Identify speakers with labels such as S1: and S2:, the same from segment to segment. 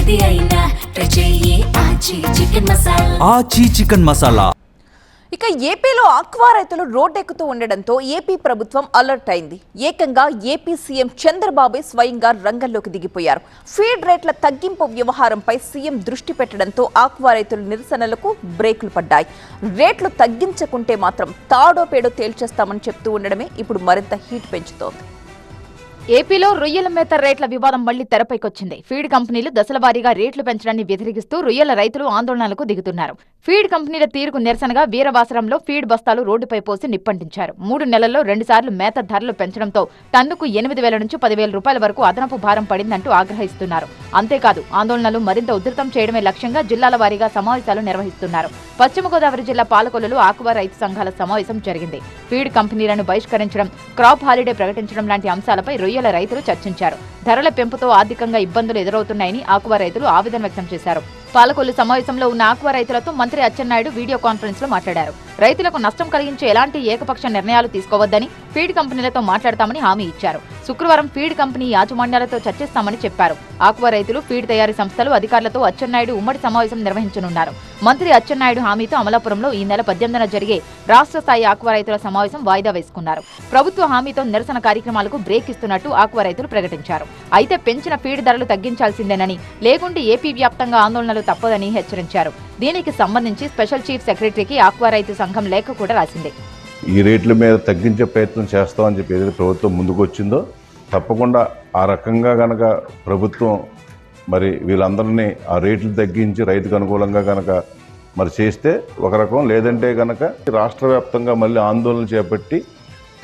S1: ఏది అయినా ట్రై చెయ్యి ఆచి చికెన్ మసాలా.
S2: ఆచి చికెన్ మసాలా.
S3: ఇక ఏపీలో ఆక్వా రైతులు రోడ్డెక్కుతూ ఉండడంతో ఏపీ ప్రభుత్వం అలర్ట్ అయింది. ఏకంగా ఏపీ సీఎం చంద్రబాబు స్వయంగా రంగంలోకి దిగిపోయారు. ఫీడ్ రేట్ల తగ్గింపు వ్యవహారంపై సీఎం దృష్టి పెట్టడంతో ఆక్వా రైతుల నిరసనలకు బ్రేకులు పడ్డాయి. రేట్లు తగ్గించకుంటే మాత్రం తాడో పేడో తేల్చేస్తామని చెప్తూ ఉండడమే ఇప్పుడు మరింత హీట్ పెంచుతోంది.
S4: ఏపీలో రొయ్యల మేత రేట్ల వివాదం మళ్లీ తెరపైకొచ్చింది. ఫీడ్ కంపెనీలు దశలవారీగా రేట్లు పెంచడాన్ని వ్యతిరేకిస్తూ రొయ్యల రైతులు ఆందోళనలకు దిగుతున్నారు. ఫీడ్ కంపెనీల తీరుకు నిరసనగా వీరవాసరంలో ఫీడ్ బస్తాలు రోడ్డుపై పోసి నిప్పంటించారు. 3 నెలల్లో 2 సార్లు మేత ధరలు పెంచడంతో టన్నుకు 8,000 నుంచి 10,000 రూపాయల వరకు అదనపు భారం పడిందంటూ ఆగ్రహిస్తున్నారు. అంతేకాదు ఆందోళనలు మరింత ఉధృతం చేయడమే లక్ష్యంగా జిల్లాల వారీగా సమావేశాలు నిర్వహిస్తున్నారు. పశ్చిమ గోదావరి జిల్లా పాలకొల్లులో ఆక్వా రైతు సంఘాల సమావేశం జరిగింది. ఫీడ్ కంపెనీలను బహిష్కరించడం, క్రాప్ హాలిడే ప్రకటించడం లాంటి అంశాలపై రొయ్యల రైతులు చర్చించారు. ధరల పెంపుతో ఆర్థికంగా ఇబ్బందులు ఎదురవుతున్నాయని ఆక్వా రైతులు ఆవేదన వ్యక్తం చేశారు. పాలకొల్లు సమావేశంలో ఉన్న ఆక్వా రైతులతో మంత్రి అచ్చెన్నాయుడు వీడియో కాన్ఫరెన్స్ లో మాట్లాడారు. రైతులకు నష్టం కలిగించే ఎలాంటి ఏకపక్ష నిర్ణయాలు తీసుకోవద్దని, ఫీడ్ కంపెనీలతో మాట్లాడతామని హామీ ఇచ్చారు. శుక్రవారం ఫీడ్ కంపెనీ యాజమాన్యాలతో చర్చిస్తామని చెప్పారు. ఆక్వా రైతులు, ఫీడ్ తయారీ సంస్థలు, అధికారులతో అచ్చెన్నాయుడు ఉమ్మడి సమావేశం నిర్వహించనున్నారు. మంత్రి అచ్చెన్నాయుడు హామీతో అమలాపురంలో ఈ నెల 18న జరిగే రాష్ట్ర స్థాయి ఆక్వా రైతుల సమావేశం వాయిదా వేసుకున్నారు. ప్రభుత్వ హామీతో నిరసన కార్యక్రమాలకు బ్రేక్ ఇస్తున్నట్టు ఆక్వా రైతులు ప్రకటించారు. అయితే పెంచిన ఫీడ్ ధరలు తగ్గించాల్సిందేనని, లేకుంటే ఏపీ వ్యాప్తంగా ఆందోళనలు తప్పదని హెచ్చరించారు. దీనికి సంబంధించి స్పెషల్ చీఫ్ సెక్రటరీకి ఆక్వా రైతు సంఘం లేఖ కూడా రాసింది.
S5: ఈ రేట్ల మీద తగ్గించే ప్రయత్నం చేస్తామని చెప్పి ఏదైతే ప్రభుత్వం ముందుకు వచ్చిందో తప్పకుండా ఆ రకంగా కనుక ప్రభుత్వం మరి వీళ్ళందరినీ ఆ రేట్లు తగ్గించి రైతుకు అనుకూలంగా కనుక మరి చేస్తే ఒక రకం, లేదంటే కనుక రాష్ట్ర వ్యాప్తంగా మళ్ళీ ఆందోళన చేపట్టి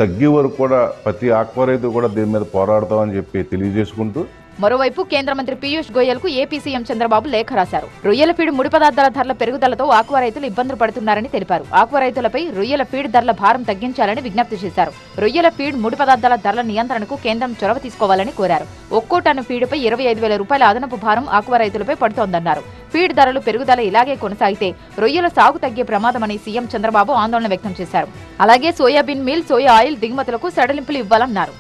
S5: తగ్గే వరకు కూడా ప్రతి ఆక్వా రైతు కూడా దీని మీద పోరాడతామని చెప్పి తెలియజేసుకుంటూ,
S4: మరోవైపు కేంద్ర మంత్రి పీయూష్ గోయల్ కు ఏపీ సీఎం చంద్రబాబు లేఖ రాశారు. రొయ్యల ఫీడ్ ముడి పదార్థాల ధరల పెరుగుదలతో ఆక్వా రైతులు ఇబ్బందులు పడుతున్నారని తెలిపారు. ఆక్వా రైతులపై రొయ్యల ఫీడ్ ధరల భారం తగ్గించాలని విజ్ఞప్తి చేశారు. రొయ్యల ఫీడ్ ముడి పదార్థాల ధరల నియంత్రణకు కేంద్రం చొరవ తీసుకోవాలని కోరారు. ఒక్కో టన్ను ఫీడ్పై 25,000 రూపాయల అదనపు భారం ఆక్వా రైతులపై పడుతోందన్నారు. ఫీడ్ ధరలు పెరుగుదల ఇలాగే కొనసాగితే రొయ్యల సాగు తగ్గే ప్రమాదమని సీఎం చంద్రబాబు ఆందోళన వ్యక్తం చేశారు. అలాగే సోయాబీన్ మీల్, సోయా ఆయిల్ దిగుమతులకు సడలింపులు ఇవ్వాలన్నారు.